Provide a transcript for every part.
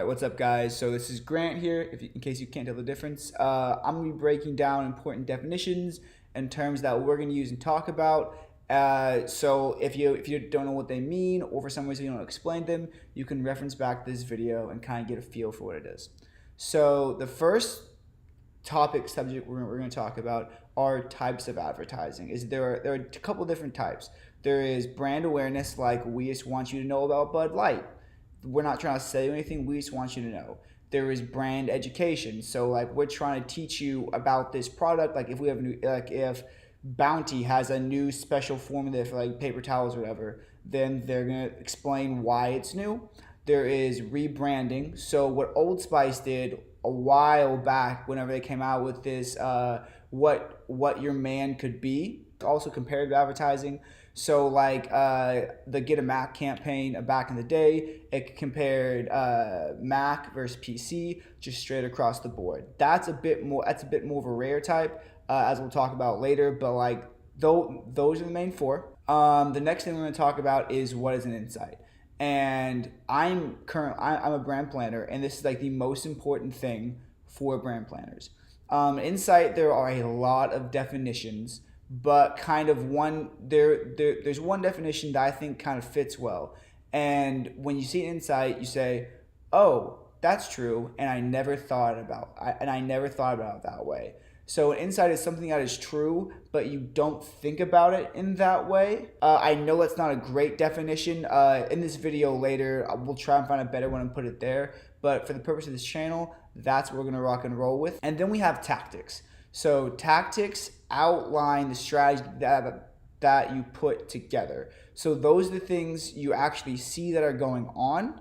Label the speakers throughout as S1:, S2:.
S1: what's up, guys? So this is Grant here, in case you can't tell the difference. I'm going to be breaking down important definitions and terms that we're going to use and talk about. So if you don't know what they mean, or for some reason you don't explain them, you can reference back to this video and kind of get a feel for what it is. So the first subject we're going to talk about are types of advertising. There are a couple different types. There is brand awareness, like we just want you to know about Bud Light. We're not trying to sell you anything, we just want you to know. There is brand education, so like we're trying to teach you about this product. Like if we have if Bounty has a new special formula for like paper towels or whatever, then they're gonna explain why it's new. There is rebranding. So what Old Spice did a while back, whenever they came out with this what your man could be, also comparative advertising. So like the Get a Mac campaign back in the day, it compared Mac versus PC just straight across the board. That's a bit more of a rare type, as we'll talk about later. But like those are the main four. The next thing we're going to talk about is what is an insight. And I'm a brand planner, and this is like the most important thing for brand planners. Insight, there are a lot of definitions, but kind of there's one definition that I think kind of fits well. And when you see an insight, you say, "Oh, that's true," and I never thought about it that way. So an insight is something that is true, but you don't think about it in that way. I know that's not a great definition. In this video later, we'll try and find a better one and put it there. But for the purpose of this channel, that's what we're gonna rock and roll with. And then we have tactics. So tactics outline the strategy that you put together. So those are the things you actually see that are going on,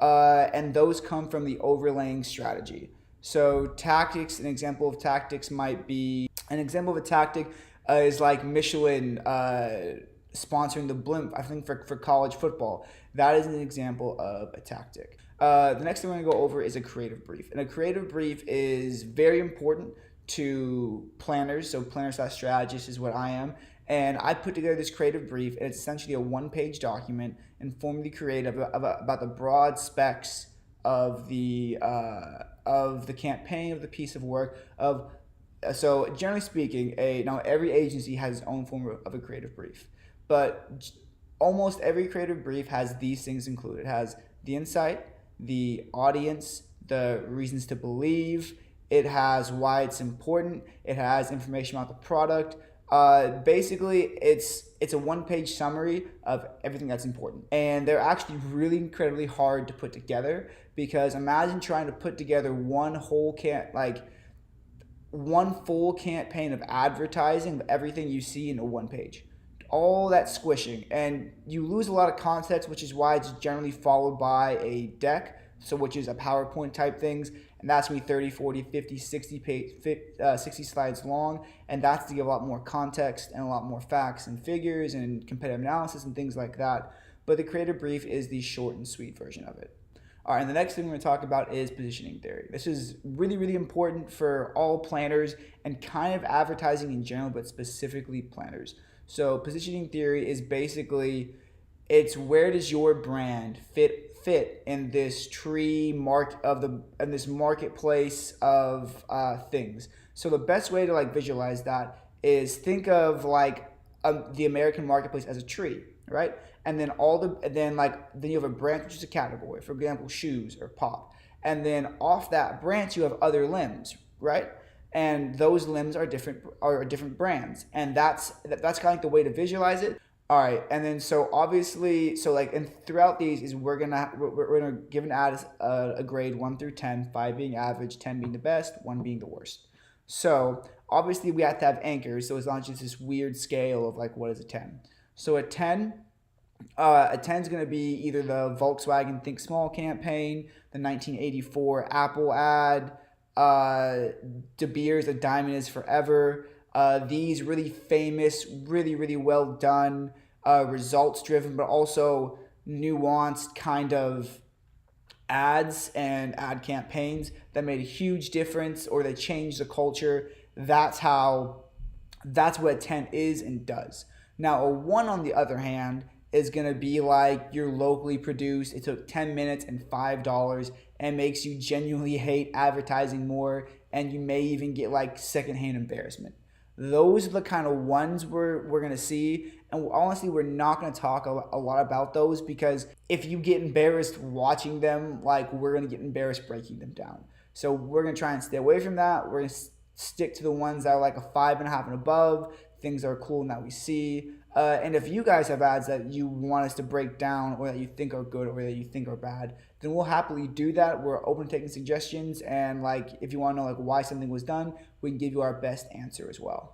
S1: and those come from the overlaying strategy. So tactics, an example of tactics might be, is like Michelin sponsoring the blimp, I think for college football. That is an example of a tactic. The next thing we're gonna go over is a creative brief. And a creative brief is very important to planners. So planner/strategist is what I am. And I put together this creative brief, and it's essentially a one-page document informally creative about the broad specs of the campaign, of the piece of work. So generally speaking, now every agency has its own form of a creative brief, but almost every creative brief has these things included. It has the insight, the audience, the reasons to believe. It has why it's important. It has information about the product. Basically, it's a one-page summary of everything that's important. And they're actually really incredibly hard to put together, because imagine trying to put together one full campaign of advertising of everything you see in a one page. All that squishing, and you lose a lot of context, which is why it's generally followed by a deck, so which is a PowerPoint type things, and that's going to be 30, 40, 50, 60 slides long, and that's to give a lot more context and a lot more facts and figures and competitive analysis and things like that. But the creative brief is the short and sweet version of it. All right, and the next thing we're going to talk about is positioning theory. This is really, really important for all planners and kind of advertising in general, but specifically planners. So positioning theory is basically, it's where does your brand fit in this in this marketplace of things. So the best way to like visualize that is think of like the American marketplace as a tree, right? And then then you have a branch, which is a category, for example, shoes or pop. And then off that branch you have other limbs, right? And those limbs are different brands, and that's kind of like the way to visualize it. All right, and then so obviously, and throughout these is we're gonna give an ad a grade 1 through 10, 5 being average, 10 being the best, 1 being the worst. So obviously we have to have anchors, so it's not just this weird scale of like what is a 10. So a 10 is going to be either the Volkswagen Think Small campaign, the 1984 Apple ad, De Beers A Diamond Is Forever. These really famous, really, really well done, results driven, but also nuanced kind of ads and ad campaigns that made a huge difference, or they changed the culture. That's what a 10 is and does. Now a 1, on the other hand, is going to be like you're locally produced. It took 10 minutes and $5 and makes you genuinely hate advertising more, and you may even get like secondhand embarrassment. Those are the kind of ones we're going to see. And honestly, we're not going to talk a lot about those because if you get embarrassed watching them, like we're going to get embarrassed breaking them down. So we're going to try and stay away from that. We're going to stick to the ones that are like a 5.5 and above, things that are cool and that we see. And if you guys have ads that you want us to break down or that you think are good or that you think are bad, then we'll happily do that. We're open to taking suggestions, and like if you want to know like why something was done, we can give you our best answer as well.